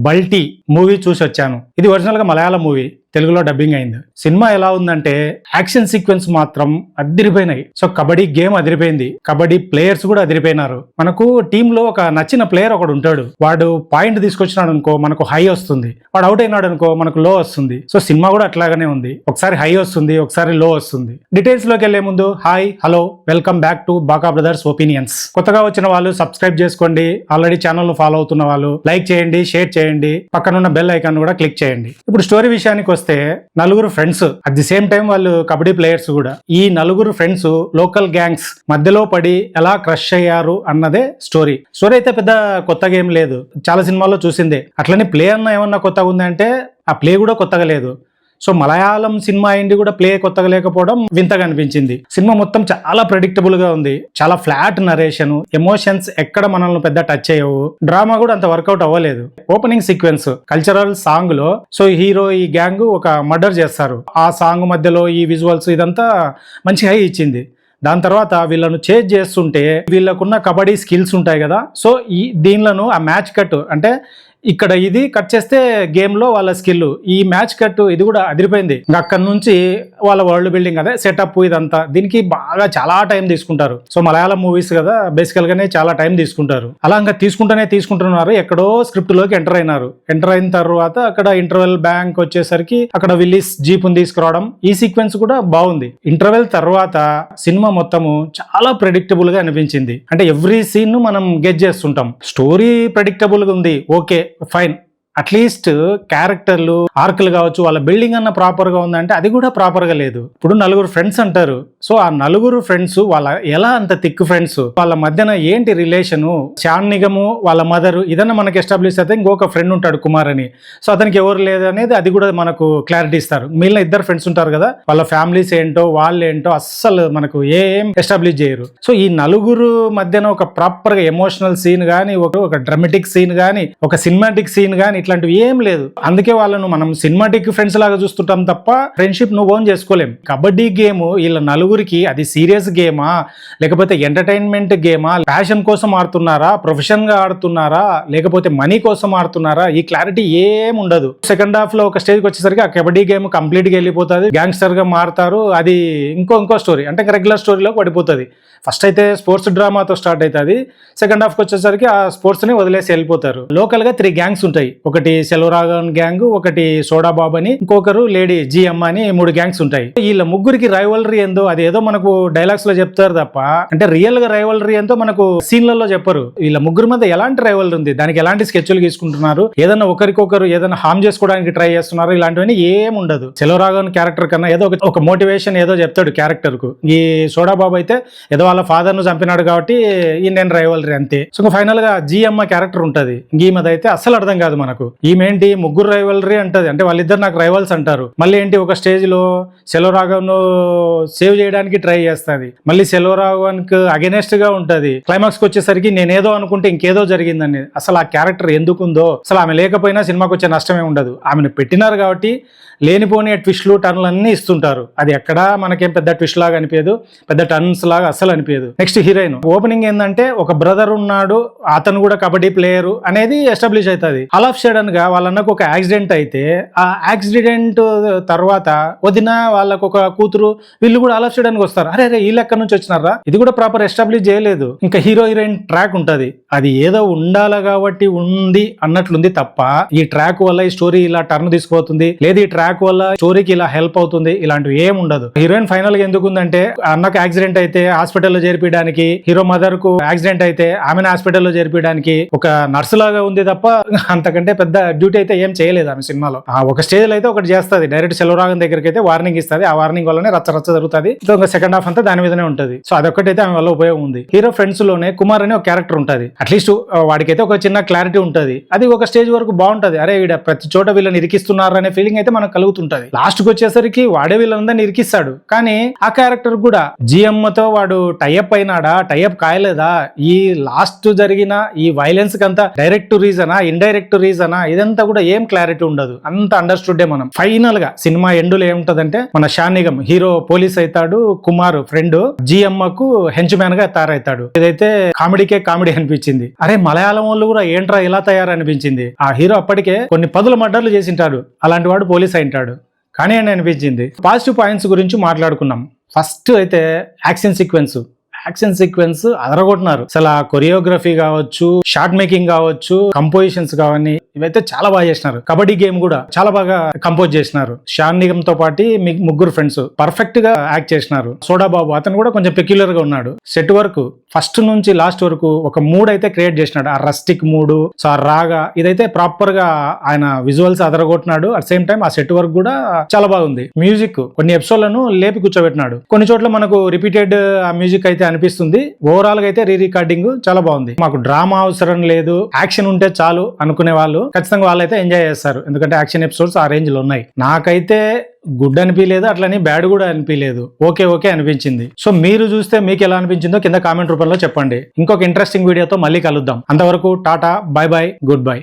బల్టీ movie చూసి వచ్చాను. ఇది ఒరిజినల్ గా మలయాళం మూవీ, తెలుగులో డబ్బింగ్ అయింది. సినిమా ఎలా ఉందంటే యాక్షన్ సీక్వెన్స్ మాత్రం అదిరిపోయినాయి. సో కబడ్డీ గేమ్ అదిరిపోయింది, కబడ్డీ ప్లేయర్స్ కూడా అదిరిపోయినారు. మనకు టీమ్ లో ఒక నచ్చిన ప్లేయర్ ఒకడు ఉంటాడు, వాడు పాయింట్ తీసుకొచ్చినాడు అనుకో మనకు హై వస్తుంది, వాడు అవుట్ అయినాడు అనుకో మనకు లో వస్తుంది. సో సినిమా కూడా అట్లాగానే ఉంది, ఒకసారి హై వస్తుంది ఒకసారి లో వస్తుంది. డీటెయిల్స్ లోకి వెళ్లే ముందు hi hello welcome back to బాకా బ్రదర్స్ ఒపీనియన్స్. కొత్తగా వచ్చిన వాళ్ళు సబ్స్క్రైబ్ చేసుకోండి, ఆల్రెడీ ఛానల్ ను ఫాలో అవుతున్న వాళ్ళు లైక్ చేయండి, షేర్ చేయండి, పక్కనున్న బెల్ ఐకాన్ కూడా క్లిక్ చేయండి. ఇప్పుడు స్టోరీ విషయానికి వస్తే నలుగురు friends at the same time వాళ్ళు కబడ్డీ ప్లేయర్స్ కూడా. ఈ నలుగురు ఫ్రెండ్స్ లోకల్ గ్యాంగ్స్ మధ్యలో పడి ఎలా క్రష్ అయ్యారు అన్నదే స్టోరీ. స్టోరీ అయితే పెద్ద కొత్తగా ఏం లేదు, చాలా సినిమాల్లో చూసిందే. అట్లనే ప్లే అన్న ఏమన్నా కొత్తగా ఉందంటే ఆ ప్లే కూడా కొత్తగా లేదు. సో మలయాళం సినిమా అయింది కూడా ప్లే కొత్తగా లేకపోవడం వింతగా అనిపించింది. సినిమా మొత్తం చాలా ప్రెడిక్టబుల్ గా ఉంది, చాలా ఫ్లాట్ నరేషన్, ఎమోషన్స్ ఎక్కడ మనల్ని పెద్ద టచ్ అయ్యవు, డ్రామా కూడా అంత వర్కౌట్ అవ్వలేదు. ఓపెనింగ్ సీక్వెన్స్ కల్చరల్ సాంగ్ లో సో హీరో ఈ గ్యాంగ్ ఒక మర్డర్ చేస్తారు, ఆ సాంగ్ మధ్యలో ఈ విజువల్స్ ఇదంతా మంచి హై ఇచ్చింది. దాని తర్వాత వీళ్ళను చేజ్ చేస్తుంటే వీళ్ళకున్న కబడ్డీ స్కిల్స్ ఉంటాయి కదా, సో ఈ దీనిలను ఆ మ్యాచ్ కట్ అంటే ఇక్కడ ఇది కట్ చేస్తే గేమ్ లో వాళ్ళ స్కిల్, ఈ మ్యాచ్ కట్ ఇది కూడా అదిరిపోయింది. ఇంకా అక్కడ నుంచి వాళ్ళ వరల్డ్ బిల్డింగ్ అదే సెటప్ ఇదంతా దీనికి బాగా చాలా టైం తీసుకుంటారు. సో మలయాళం మూవీస్ కదా బేసికల్ గానే చాలా టైం తీసుకుంటారు. అలా ఇంకా తీసుకుంటున్నారు. ఎక్కడో స్క్రిప్ట్ లోకి ఎంటర్ అయిన తర్వాత అక్కడ ఇంటర్వెల్ బ్యాంక్ వచ్చేసరికి అక్కడ విల్లీస్ జీప్ తీసుకురావడం, ఈ సీక్వెన్స్ కూడా బాగుంది. ఇంటర్వెల్ తర్వాత సినిమా మొత్తము చాలా ప్రెడిక్టబుల్ గా అనిపించింది. అంటే ఎవ్రీ సీన్ మనం గెస్ చేస్తుంటాం. స్టోరీ ప్రెడిక్టబుల్ గా ఉంది, ఓకే ఫైన్. అట్లీస్ట్ క్యారెక్టర్లు ఆర్కులు కావచ్చు, వాళ్ళ బిల్డింగ్ అన్న ప్రాపర్ గా ఉందంటే అది కూడా ప్రాపర్ గా లేదు. ఇప్పుడు నలుగురు ఫ్రెండ్స్ అంటారు, సో ఆ నలుగురు ఫ్రెండ్స్ వాళ్ళ ఎలా అంత థిక్ ఫ్రెండ్స్, వాళ్ళ మధ్యన ఏంటి రిలేషను, శాన్ నిగము వాళ్ళ మదర్ ఇదన్నా మనకి ఎస్టాబ్లిష్ అయితే ఇంకొక ఫ్రెండ్ ఉంటాడు కుమార్ అని, సో అతనికి ఎవరు లేదు అనేది అది కూడా మనకు క్లారిటీ ఇస్తారు. మిగిలిన ఇద్దరు ఫ్రెండ్స్ ఉంటారు కదా, వాళ్ళ ఫ్యామిలీస్ ఏంటో వాళ్ళు ఏంటో అస్సలు మనకు ఏం ఎస్టాబ్లిష్ చేయరు. సో ఈ నలుగురు మధ్యన ఒక ప్రాపర్ గా ఎమోషనల్ సీన్ గానీ, ఒక డ్రామాటిక్ సీన్ గానీ, ఒక సినిమాటిక్ సీన్ గానీ ఇట్లాంటివి ఏం లేదు. అందుకే వాళ్ళను మనం సినిమాటిక్ ఫ్రెండ్స్ లాగా చూస్తుంటాం తప్ప ఫ్రెండ్షిప్ నువ్వు ఓన్ చేసుకోలేం. కబడ్డీ గేమ్ వీళ్ళ నలుగురికి అది సీరియస్ గేమా లేకపోతే ఎంటర్టైన్మెంట్ గేమా, ప్యాషన్ కోసం ఆడుతున్నారా, ప్రొఫెషన్ గా ఆడుతున్నారా, లేకపోతే మనీ కోసం ఆడుతున్నారా, ఈ క్లారిటీ ఏం ఉండదు. సెకండ్ హాఫ్ లో ఒక స్టేజ్కి వచ్చేసరికి ఆ కబడ్డీ గేమ్ కంప్లీట్ గా వెళ్ళిపోతుంది, గ్యాంగ్స్టర్ గా మారుతారు, అది ఇంకో స్టోరీ అంటే రెగ్యులర్ స్టోరీలో పడిపోతుంది. ఫస్ట్ అయితే స్పోర్ట్స్ డ్రామాతో స్టార్ట్ అవుతుంది, సెకండ్ హాఫ్కి వచ్చేసరికి ఆ స్పోర్ట్స్ ని వదిలేసి వెళ్ళిపోతారు. లోకల్ గా 3 గ్యాంగ్స్ ఉంటాయి, ఒకటి సెల్వరాగన్ గ్యాంగ్, ఒకటి సోడా బాబు అని, ఇంకొకరు లేడీ జిఎం అని 3 గ్యాంగ్స్ ఉంటాయి. వీళ్ళ ముగ్గురికి రైవల్రీ ఏందో అది ఏదో మనకు డైలాగ్స్ లో చెప్తారు తప్ప అంటే రియల్ గా రైవల్రీ ఏందో మనకు సీన్లలో చెప్పరు. వీళ్ళ ముగ్గురు మధ్య ఎలాంటి రైవల్రీ ఉంది, దానికి ఎలాంటి స్కెచ్లు తీసుకుంటున్నారు, ఏదైనా ఒకరికొకరు ఏదైనా హామ్ చేసుకోవడానికి ట్రై చేస్తున్నారు, ఇలాంటివన్నీ ఏం ఉండదు. సెల్వరాగన్ క్యారెక్టర్ కన్నా ఏదో ఒక మోటివేషన్ ఏదో చెప్తాడు క్యారెక్టర్ కు. ఈ సోడా బాబు అయితే ఏదో వాళ్ళ ఫాదర్ ను చంపినాడు కాబట్టి ఇండియన్ రైవల్రీ అంతే. సో ఫైనల్ గా జిఎమ్మ క్యారెక్టర్ ఉంటది, ఈమెదైతే అస్సలు అర్థం కాదు మనకు. ఈమెంటి ముగ్గురు రైవల్రీ అంటది, అంటే వాళ్ళిద్దరు నాకు రైవల్స్ అంటారు. మళ్ళీ ఏంటి ఒక స్టేజ్ లో సెల్వరాగన్ సేవ్ చేయడానికి ట్రై చేస్తుంది, మళ్ళీ సెల్వరాగన్ కు అగెనెస్ట్ గా ఉంటది. క్లైమాక్స్ కి వచ్చేసరికి నేనేదో అనుకుంటే ఇంకేదో జరిగిందని. అసలు ఆ క్యారెక్టర్ ఎందుకుందో, అసలు ఆమె లేకపోయినా సినిమాకి వచ్చే నష్టమే ఉండదు. ఆమెను పెట్టినారు కాబట్టి లేనిపోని ట్విస్ట్లు టర్న్లు అన్ని ఇస్తుంటారు. అది ఎక్కడా మనకేం పెద్ద ట్విస్ట్ లాగా అనిపించదు, పెద్ద టర్న్స్ లాగా అస్సలు అనిపించదు. నెక్స్ట్ హీరోయిన్ ఓపెనింగ్ ఏంటంటే ఒక బ్రదర్ ఉన్నాడు, అతను కూడా కబడ్డీ ప్లేయర్ అనేది ఎస్టాబ్లిష్ అవుతుంది. ఆల్ ఆఫ్ సడన్ గా వాళ్ళన్నకు ఒక యాక్సిడెంట్ అయితే ఆ యాక్సిడెంట్ తర్వాత వదిన వాళ్ళకు ఒక కూతురు వీళ్ళు కూడా ఆల్ ఆఫ్ సడన్ గా వస్తారు. అరే వీళ్ళు ఎక్కడి నుంచి వచ్చినారా, ఇది కూడా ప్రాపర్ ఎస్టాబ్లిష్ చేయలేదు. ఇంకా హీరో హీరోయిన్ ట్రాక్ ఉంటది, అది ఏదో ఉండాలి కాబట్టి ఉంది అన్నట్లుంది తప్ప ఈ ట్రాక్ వల్ల ఈ స్టోరీ ఇలా టర్న్ తీసుకుపోతుంది, లేదు ఈ ట్రాక్ వల్ల స్టోరీకి ఇలా హెల్ప్ అవుతుంది, ఇలాంటివి ఏం ఉండదు. హీరోయిన్ ఫైనల్ గా ఎందుకుందంటే అన్నకు యాక్సిడెంట్ అయితే హాస్పిటల్లో చేర్పించడానికి, హీరో మదర్ కు యాక్సిడెంట్ అయితే ఆమెను హాస్పిటల్లో చేర్పించడానికి ఒక నర్సు లాగా ఉంది తప్ప అంతకంటే పెద్ద డ్యూటీ అయితే ఏం చేయలేదు ఆమె సినిమాలో. ఒక స్టేజ్ లో అయితే ఒకటి చేస్తుంది, డైరెక్ట్ సెల్వరాగన్ దగ్గరికి అయితే వార్నింగ్ ఇస్తుంది, ఆ వార్నింగ్ వల్లనే రచ్చ జరుగుతుంది. సెకండ్ హాఫ్ అంతా దాని మీదనే ఉంటుంది. సో అదొక్కటైతే ఆమె వల్ల ఉపయోగం ఉంది. హీరో ఫ్రెండ్స్ లోనే కుమార్ అనే ఒక క్యారెక్టర్ ఉంటుంది, అట్లీస్ట్ వాడికైతే ఒక చిన్న క్లారిటీ ఉంటుంది. అది ఒక స్టేజ్ వరకు బాగుంటది, అరే వీడ ప్రతి చోట వీళ్ళని ఇరికిస్తున్నారు అనే ఫీలింగ్ అయితే మనకు కలుగుతుంటది. లాస్ట్ కి వచ్చేసరికి వాడే వీళ్ళందరినీ ఇరికిస్తాడు, కానీ ఆ క్యారెక్టర్ కూడా జిఎమ్తో వాడు టైఅప్ అయినాడా, టైఅప్ కాయలేదా, ఈ లాస్ట్ జరిగిన ఈ వైలెన్స్ కంతా డైరెక్ట్ రీజనా ఇండైరెక్ట్ రీజనా రీజనా ఇదంతా కూడా ఏం క్లారిటీ ఉండదు, అంత అండర్స్టూడే మనం. ఫైనల్ గా సినిమా ఎండులో ఏముంటదంటే మన షాన్ నిగమ్ హీరో పోలీస్ అవుతాడు, కుమార్ ఫ్రెండ్ జిఎమ్మకు హెంచ్ మ్యాన్ గా తయారవుతాడు. ఇదైతే కామెడీకే కామెడీ అనిపించింది. అరే మలయాళం వాళ్ళు కూడా ఏంట్రా ఇలా తయారనిపించింది. ఆ హీరో అప్పటికే కొన్ని 10 మర్డర్లు చేసింటాడు, అలాంటి వాడు పోలీస్ అయింటాడు కానీ అని అనిపించింది. పాజిటివ్ పాయింట్స్ గురించి మాట్లాడుకున్నాం. ఫస్ట్ అయితే యాక్షన్ సీక్వెన్స్ అదరగొట్టినారు. అసలు ఆ కొరియోగ్రఫీ కావచ్చు, షార్ట్ మేకింగ్ కావచ్చు, కంపోజిషన్స్ కావని ఇవైతే చాలా బాగా చేసినారు. కబడ్డీ గేమ్ కూడా చాలా బాగా కంపోజ్ చేసినారు. షాన్ నిగమ్ తో పాటు ముగ్గురు ఫ్రెండ్స్ పర్ఫెక్ట్ గా యాక్ట్ చేసినారు. సోడా బాబు అతను కూడా కొంచెం పెక్యులర్ గా ఉన్నాడు. సెట్ వర్క్ ఫస్ట్ నుంచి లాస్ట్ వరకు ఒక మూడ్ అయితే క్రియేట్ చేసినాడు. ఆ రస్టిక్ మూడ్, సో ఆ రాగా ఇదైతే ప్రాపర్ గా ఆయన విజువల్స్ అదరగొట్టినాడు. అట్ సేమ్ టైం ఆ సెట్ వర్క్ కూడా చాలా బాగుంది. మ్యూజిక్ కొన్ని ఎపిసోడ్లను లేపి కూర్చోబెట్టినాడు. కొన్ని చోట్ల మనకు రిపీటెడ్ ఆ మ్యూజిక్ అయితే అనిపిస్తుంది. ఓవరాల్ గా అయితే రికార్డింగ్ చాలా బాగుంది. మాకు డ్రామా అవసరం లేదు, యాక్షన్ ఉంటే చాలు అనుకునే వాళ్ళు ఖచ్చితంగా వాళ్ళైతే ఎంజాయ్ చేస్తారు. ఎందుకంటే యాక్షన్ ఎపిసోడ్స్ ఆ రేంజ్ లో ఉన్నాయి. నాకైతే గుడ్ అనిపించలేదు, అట్లని బ్యాడ్ కూడా అనిపించలేదు, ఓకే అనిపించింది. సో మీరు చూస్తే మీకు ఎలా అనిపించిందో కింద కామెంట్ రూపంలో చెప్పండి. ఇంకొక ఇంట్రెస్టింగ్ వీడియోతో మళ్ళీ కలుద్దాం. అంతవరకు Tata, by by, good bye.